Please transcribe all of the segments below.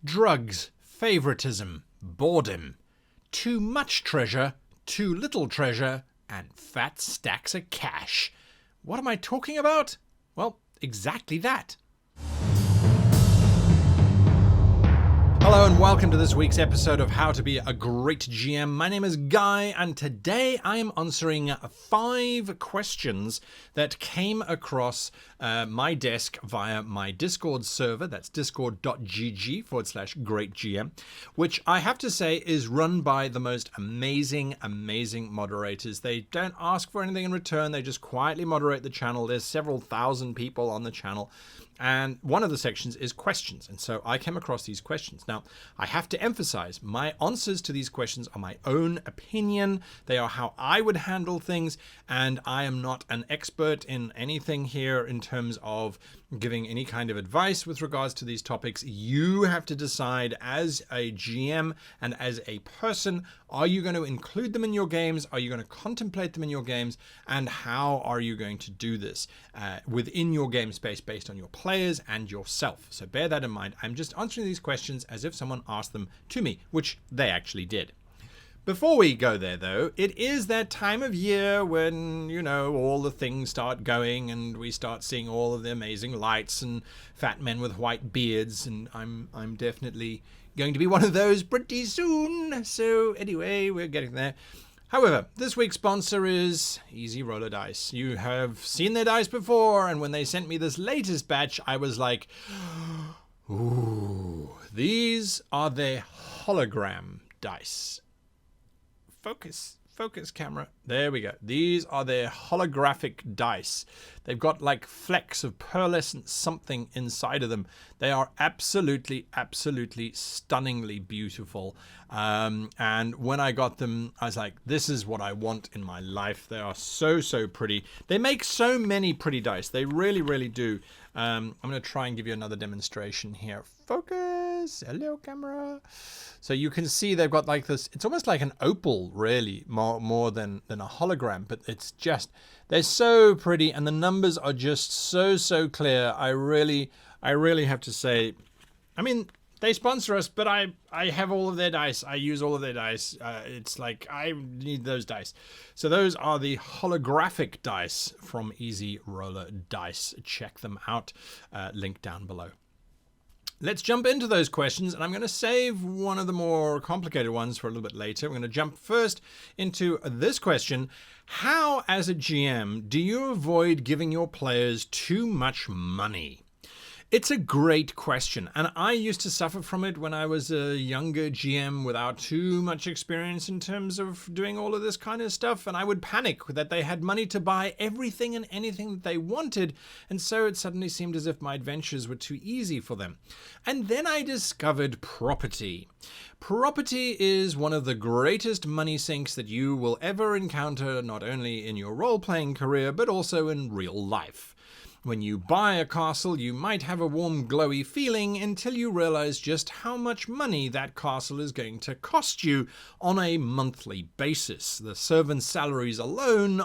Drugs, favouritism, boredom, too much treasure, too little treasure, and fat stacks of cash. What am I talking about? Well, exactly that. Hello and welcome to this week's episode of How to Be a Great GM. My name is Guy and today I am answering 5 questions that came across my desk via my Discord server. That's discord.gg/greatgm, which I have to say is run by the most amazing moderators. They don't ask for anything in return. They just quietly moderate the channel. There's several thousand people on the channel. And one of the sections is questions. And so I came across these questions. Now, I have to emphasize my answers to these questions are my own opinion. They are how I would handle things. And I am not an expert in anything here in terms of giving any kind of advice with regards to these topics. You have to decide as a GM and as a person, are you going to include them in your games? Are you going to contemplate them in your games? And how are you going to do this within your game space based on your players and yourself? So bear that in mind. I'm just answering these questions as if someone asked them to me, which they actually did. Before we go there, though, it is that time of year when, you know, all the things start going and we start seeing all of the amazing lights and fat men with white beards, and I'm definitely going to be one of those pretty soon. So anyway, we're getting there. However, this week's sponsor is Easy Roller Dice. You have seen their dice before, and when they sent me this latest batch, I was like, ooh, these are their hologram dice. Focus camera. There we go. These are their holographic dice. They've got like flecks of pearlescent something inside of them. They are absolutely stunningly beautiful. And when I got them, I was like, this is what I want in my life. They are so pretty. They make so many pretty dice. They really do. I'm going to try and give you another demonstration here. Focus. Hello, camera. So you can see they've got like this, it's almost like an opal, really, more than a hologram, but it's just, they're so pretty and the numbers are just so clear. I really have to say, I mean, they sponsor us, but I have all of their dice. I use all of their dice. It's like, I need those dice. So those are the holographic dice from Easy Roller Dice. Check them out. Link down below. Let's jump into those questions, and I'm going to save one of the more complicated ones for a little bit later. We're going to jump first into this question. How, as a GM, do you avoid giving your players too much money? It's a great question, and I used to suffer from it when I was a younger GM without too much experience in terms of doing all of this kind of stuff, and I would panic that they had money to buy everything and anything that they wanted, and so it suddenly seemed as if my adventures were too easy for them. And then I discovered property. Property is one of the greatest money sinks that you will ever encounter, not only in your role-playing career, but also in real life. When you buy a castle, you might have a warm, glowy feeling until you realize just how much money that castle is going to cost you on a monthly basis. The servants' salaries alone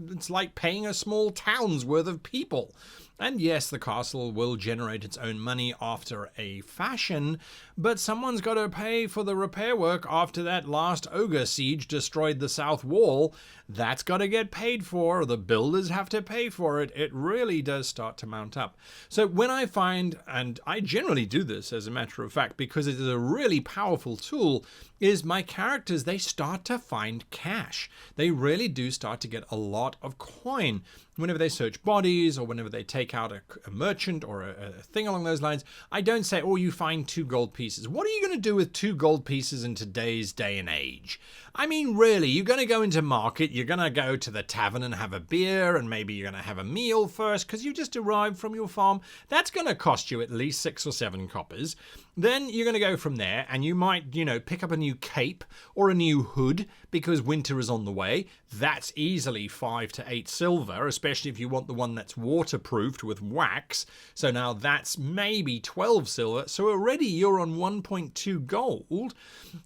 it's like paying a small town's worth of people. And yes, the castle will generate its own money after a fashion, but someone's got to pay for the repair work after that last ogre siege destroyed the south wall. That's got to get paid for. The builders have to pay for it. It really does start to mount up. So when I find, and I generally do this as a matter of fact, because it is a really powerful tool, is my characters, they start to find cash. They really do start to get a lot of coin. Whenever they search bodies or whenever they take out a merchant or a thing along those lines, I don't say, oh, you find 2 gold pieces. What are you going to do with 2 gold pieces in today's day and age? I mean, really, you're going to go into market, you're going to go to the tavern and have a beer, and maybe you're going to have a meal first because you just arrived from your farm. That's going to cost you at least 6 or 7 coppers. Then you're going to go from there, and you might, pick up a new cape or a new hood because winter is on the way. That's easily 5 to 8 silver, especially if you want the one that's waterproofed with wax. So now that's maybe 12 silver. So already you're on 1.2 gold.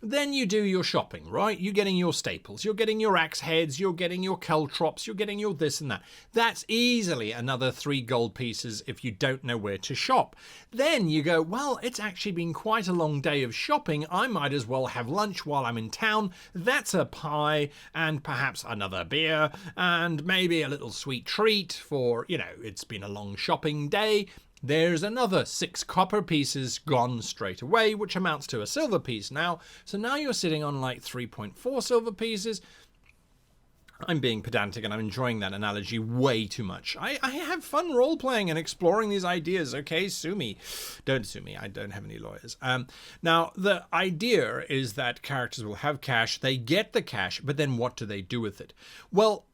Then you do your shopping, right? You're getting your staples, you're getting your axe heads, you're getting your caltrops, you're getting your this and that. That's easily another 3 gold pieces if you don't know where to shop. Then you go, well, it's actually been quite a long day of shopping. I might as well have lunch while I'm in town. That's a pie and perhaps another beer and maybe a little sweet treat for, it's been a long shopping day. There's another 6 copper pieces gone straight away, which amounts to a silver piece now. So now you're sitting on like 3.4 silver pieces. I'm being pedantic and I'm enjoying that analogy way too much. I have fun role-playing and exploring these ideas, okay? Sue me. Don't sue me. I don't have any lawyers. Now, the idea is that characters will have cash. They get the cash, but then what do they do with it? Well,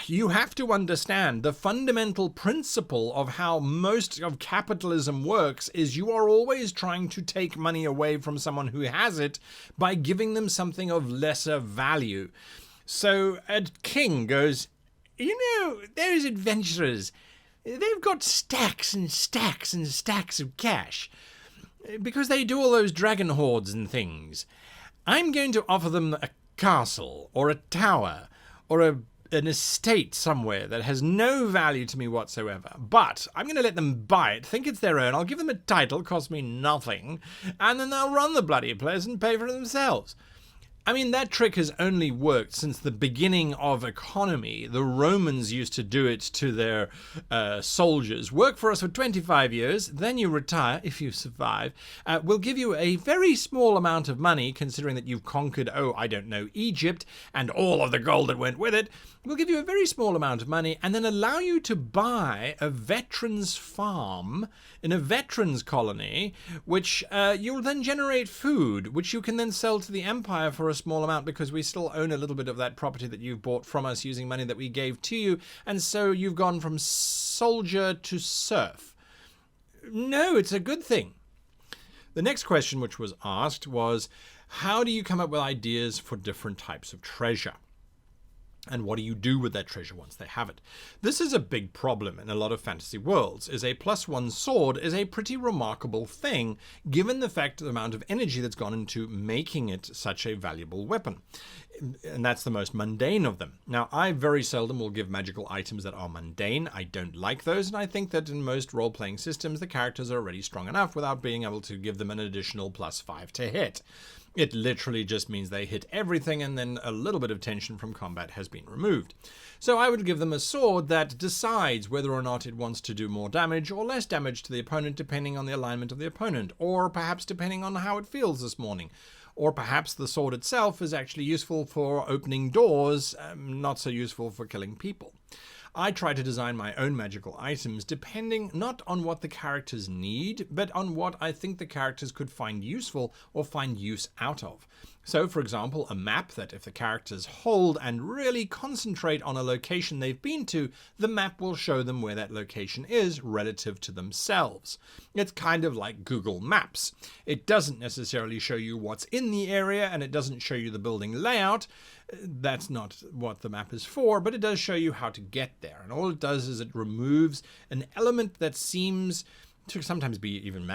you have to understand the fundamental principle of how most of capitalism works is you are always trying to take money away from someone who has it by giving them something of lesser value. So a king goes, there's adventurers. They've got stacks and stacks and stacks of cash because they do all those dragon hoards and things. I'm going to offer them a castle or a tower or an estate somewhere that has no value to me whatsoever. But I'm going to let them buy it, think it's their own. I'll give them a title, cost me nothing, and then they'll run the bloody place and pay for it themselves. I mean, that trick has only worked since the beginning of economy. The Romans used to do it to their soldiers. Work for us for 25 years, then you retire, if you survive. We'll give you a very small amount of money, considering that you've conquered, Egypt, and all of the gold that went with it. We'll give you a very small amount of money, and then allow you to buy a veteran's farm in a veteran's colony, which you'll then generate food, which you can then sell to the empire for a small amount, because we still own a little bit of that property that you've bought from us using money that we gave to you, and so you've gone from soldier to serf. No, it's a good thing. The next question which was asked was, how do you come up with ideas for different types of treasure? And what do you do with that treasure once they have it? This is a big problem in a lot of fantasy worlds, is a +1 sword is a pretty remarkable thing, given the fact the amount of energy that's gone into making it such a valuable weapon. And that's the most mundane of them. Now, I very seldom will give magical items that are mundane. I don't like those, and I think that in most role-playing systems, the characters are already strong enough without being able to give them an additional +5 to hit. It literally just means they hit everything, and then a little bit of tension from combat has been removed. So I would give them a sword that decides whether or not it wants to do more damage or less damage to the opponent, depending on the alignment of the opponent, or perhaps depending on how it feels this morning. Or perhaps the sword itself is actually useful for opening doors, not so useful for killing people. I try to design my own magical items depending not on what the characters need, but on what I think the characters could find useful or find use out of. So, for example, a map that if the characters hold and really concentrate on a location they've been to, the map will show them where that location is relative to themselves. It's kind of like Google Maps. It doesn't necessarily show you what's in the area, and it doesn't show you the building layout. That's not what the map is for, but it does show you how to get there. And all it does is it removes an element that seems to sometimes be even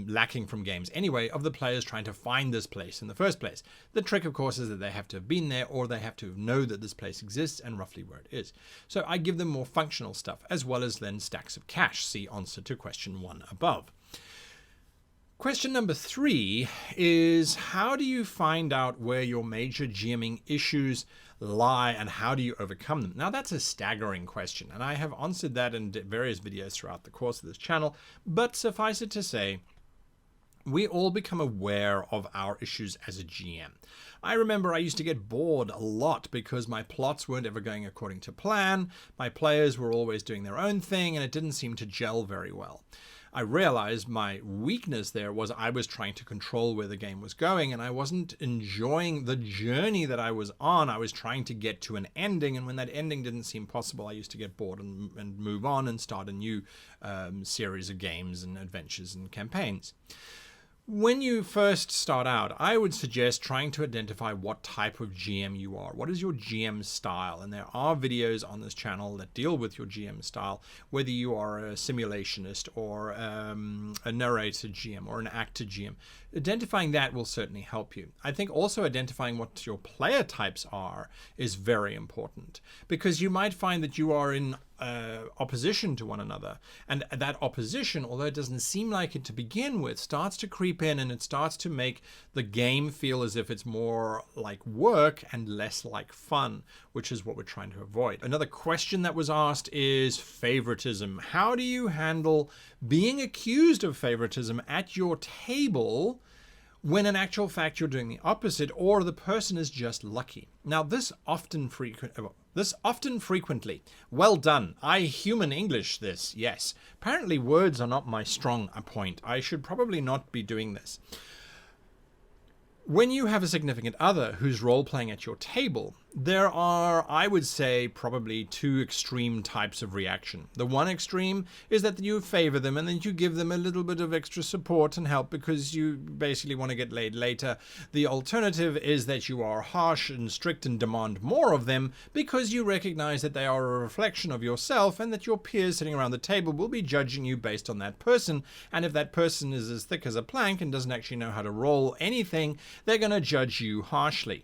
lacking from games anyway, of the players trying to find this place in the first place. The trick, of course, is that they have to have been there, or they have to know that this place exists and roughly where it is. So I give them more functional stuff, as well as then stacks of cash. See answer to question 1 above. Question number 3 is, how do you find out where your major GMing issues lie and how do you overcome them? Now, that's a staggering question, and I have answered that in various videos throughout the course of this channel, but suffice it to say, we all become aware of our issues as a GM. I remember I used to get bored a lot because my plots weren't ever going according to plan, my players were always doing their own thing, and it didn't seem to gel very well. I realized my weakness there was I was trying to control where the game was going, and I wasn't enjoying the journey that I was on. I was trying to get to an ending, and when that ending didn't seem possible, I used to get bored and move on and start a new series of games and adventures and campaigns. When you first start out, I would suggest trying to identify what type of GM you are. What is your GM style? And there are videos on this channel that deal with your GM style, whether you are a simulationist or a narrator GM or an actor GM. identifying that will certainly help you. I think also identifying what your player types are is very important, because you might find that you are in opposition to one another, and that opposition, although it doesn't seem like it to begin with, starts to creep in, and it starts to make the game feel as if it's more like work and less like fun, which is what we're trying to avoid. Another question that was asked is favoritism. How do you handle being accused of favoritism at your table when in actual fact you're doing the opposite, or the person is just lucky? Now, this often frequently. Well done. I human English this, yes. Apparently words are not my strong point. I should probably not be doing this. When you have a significant other who's role-playing at your table, there are, I would say, probably two extreme types of reaction. The one extreme is that you favor them and then you give them a little bit of extra support and help because you basically want to get laid later. The alternative is that you are harsh and strict and demand more of them because you recognize that they are a reflection of yourself and that your peers sitting around the table will be judging you based on that person. And if that person is as thick as a plank and doesn't actually know how to roll anything, they're going to judge you harshly.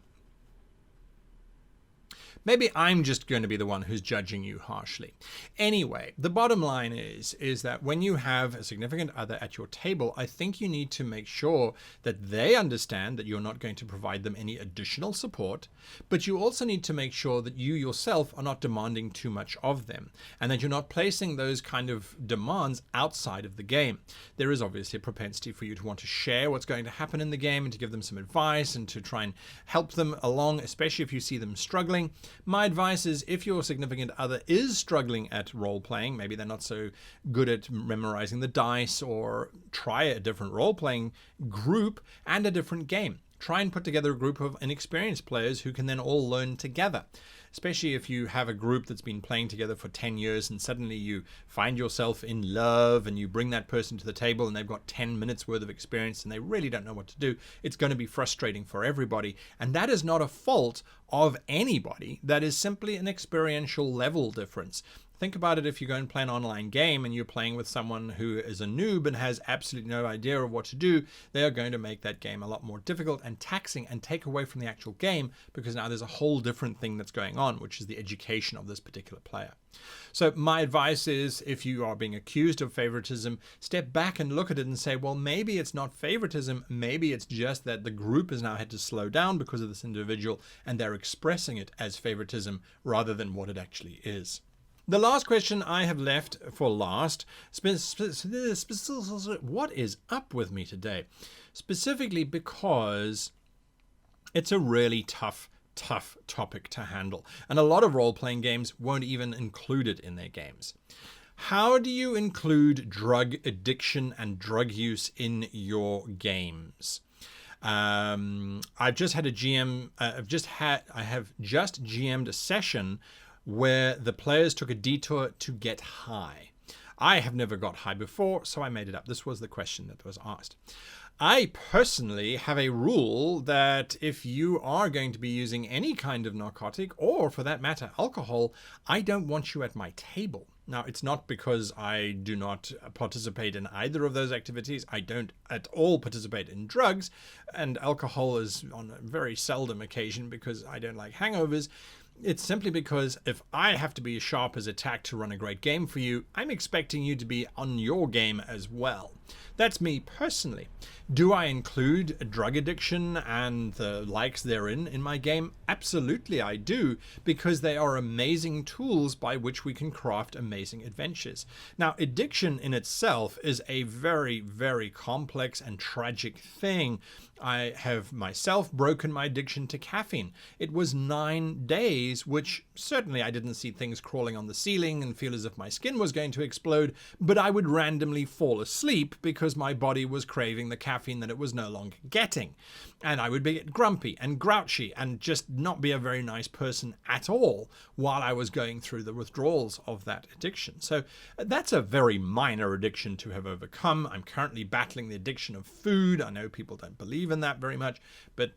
Maybe I'm just going to be the one who's judging you harshly. Anyway, the bottom line is that when you have a significant other at your table, I think you need to make sure that they understand that you're not going to provide them any additional support, but you also need to make sure that you yourself are not demanding too much of them, and that you're not placing those kind of demands outside of the game. There is obviously a propensity for you to want to share what's going to happen in the game and to give them some advice and to try and help them along, especially if you see them struggling. My advice is, if your significant other is struggling at role-playing, maybe they're not so good at memorizing the dice, or try a different role-playing group and a different game. Try and put together a group of inexperienced players who can then all learn together. Especially if you have a group that's been playing together for 10 years and suddenly you find yourself in love and you bring that person to the table and they've got 10 minutes worth of experience and they really don't know what to do. It's going to be frustrating for everybody. And that is not a fault of anybody. That is simply an experiential level difference. Think about it. If you go and play an online game and you're playing with someone who is a noob and has absolutely no idea of what to do, they are going to make that game a lot more difficult and taxing and take away from the actual game, because now there's a whole different thing that's going on, which is the education of this particular player. So my advice is, if you are being accused of favoritism, step back and look at it and say, well, maybe it's not favoritism. Maybe it's just that the group has now had to slow down because of this individual and they're expressing it as favoritism rather than what it actually is. The last question I have left for last, what is up with me today? Specifically because it's a really tough topic to handle. And a lot of role-playing games won't even include it in their games. How do you include drug addiction and drug use in your games? I've just had a GM, I have just GM'd a session where the players took a detour to get high. I have never got high before, so I made it up. This was the question that was asked. I personally have a rule that if you are going to be using any kind of narcotic, or for that matter, alcohol, I don't want you at my table. Now, it's not because I do not participate in either of those activities. I don't at all participate in drugs, and alcohol is on a very seldom occasion because I don't like hangovers. It's simply because if I have to be as sharp as a tack to run a great game for you, I'm expecting you to be on your game as well. That's me personally. Do I include drug addiction and the likes therein in my game? Absolutely I do, because they are amazing tools by which we can craft amazing adventures. Now, addiction in itself is a very, very complex and tragic thing. I have myself broken my addiction to caffeine. It was 9 days, which certainly I didn't see things crawling on the ceiling and feel as if my skin was going to explode, but I would randomly fall asleep because my body was craving the caffeine that it was no longer getting. And I would be grumpy and grouchy and just not be a very nice person at all while I was going through the withdrawals of that addiction. So that's a very minor addiction to have overcome. I'm currently battling the addiction of food. I know people don't believe in that very much, but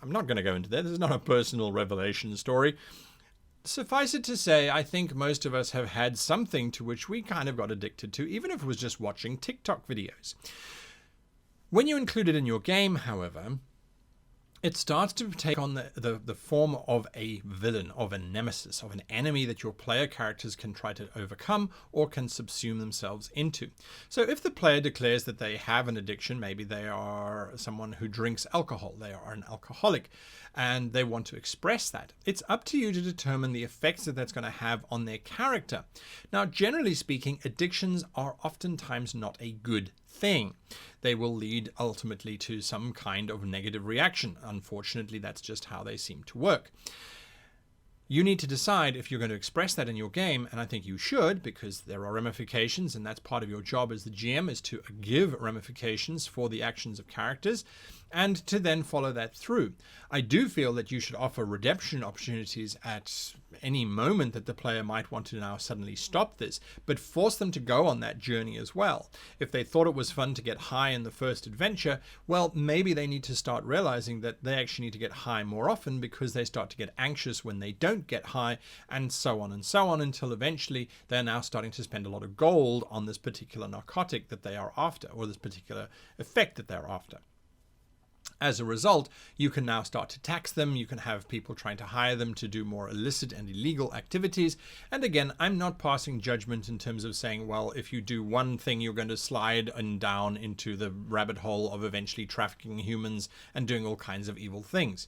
I'm not going to go into that. This is not a personal revelation story. Suffice it to say, I think most of us have had something to which we kind of got addicted to, even if it was just watching TikTok videos. When you include it in your game, however, it starts to take on the form of a villain, of a nemesis, of an enemy that your player characters can try to overcome or can subsume themselves into. So if the player declares that they have an addiction, maybe they are someone who drinks alcohol, they are an alcoholic, and they want to express that, it's up to you to determine the effects that that's going to have on their character. Now, generally speaking, addictions are oftentimes not a good thing. They will lead ultimately to some kind of negative reaction. Unfortunately, that's just how they seem to work. You need to decide if you're going to express that in your game, and I think you should, because there are ramifications, and that's part of your job as the GM, is to give ramifications for the actions of characters and to then follow that through. I do feel that you should offer redemption opportunities at any moment that the player might want to now suddenly stop this, but force them to go on that journey as well. If they thought it was fun to get high in the first adventure, well, maybe they need to start realizing that they actually need to get high more often, because they start to get anxious when they don't get high, and so on, until eventually they're now starting to spend a lot of gold on this particular narcotic that they are after, or this particular effect that they're after. As a result, you can now start to tax them. You can have people trying to hire them to do more illicit and illegal activities. And again, I'm not passing judgment in terms of saying, well, if you do one thing, you're going to slide and down into the rabbit hole of eventually trafficking humans and doing all kinds of evil things.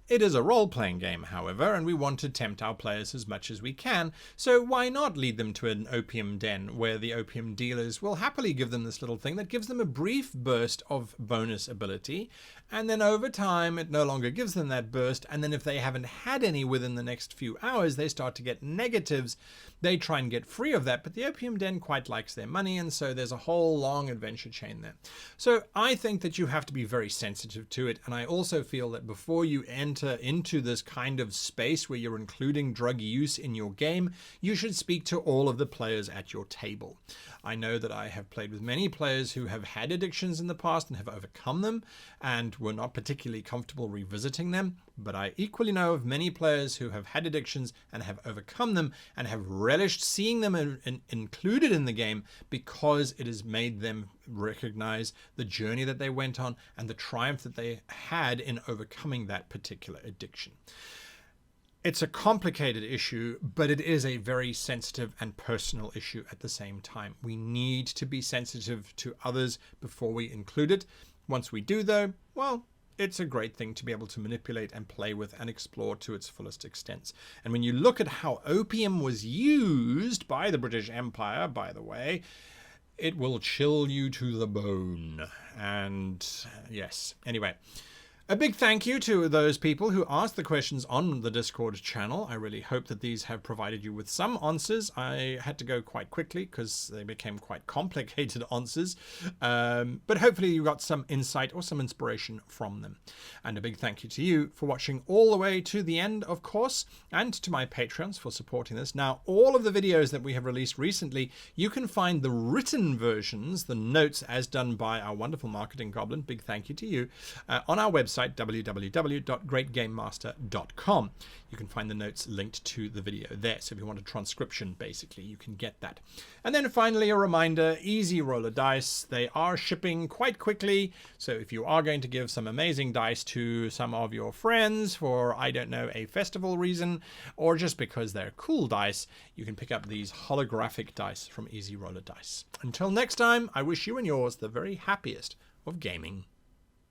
It is a role-playing game, however, and we want to tempt our players as much as we can, so why not lead them to an opium den where the opium dealers will happily give them this little thing that gives them a brief burst of bonus ability, and then over time it no longer gives them that burst, and then if they haven't had any within the next few hours, they start to get negatives. They try and get free of that, but the opium den quite likes their money, and so there's a whole long adventure chain there. So I think that you have to be very sensitive to it, and I also feel that before you enter into this kind of space where you're including drug use in your game, you should speak to all of the players at your table. I know that I have played with many players who have had addictions in the past and have overcome them and were not particularly comfortable revisiting them, but I equally know of many players who have had addictions and have overcome them and have relished seeing them included in the game because it has made them recognize the journey that they went on and the triumph that they had in overcoming that particular addiction. It's a complicated issue, but it is a very sensitive and personal issue at the same time. We need to be sensitive to others before we include it. Once we do, though, well, it's a great thing to be able to manipulate and play with and explore to its fullest extents. And when you look at how opium was used by the British Empire, by the way, it will chill you to the bone. And yes, anyway. A big thank you to those people who asked the questions on the Discord channel. I really hope that these have provided you with some answers. I had to go quite quickly because they became quite complicated answers. But hopefully you got some insight or some inspiration from them. And a big thank you to you for watching all the way to the end, of course, and to my Patrons for supporting this. Now, all of the videos that we have released recently, you can find the written versions, the notes as done by our wonderful marketing goblin, big thank you to you, on our website, www.greatgamemaster.com. You can find the notes linked to the video there. So if you want a transcription, basically, you can get that. And then finally, a reminder, Easy Roller Dice. They are shipping quite quickly. So if you are going to give some amazing dice to some of your friends for, I don't know, a festival reason, or just because they're cool dice, you can pick up these holographic dice from Easy Roller Dice. Until next time, I wish you and yours the very happiest of gaming.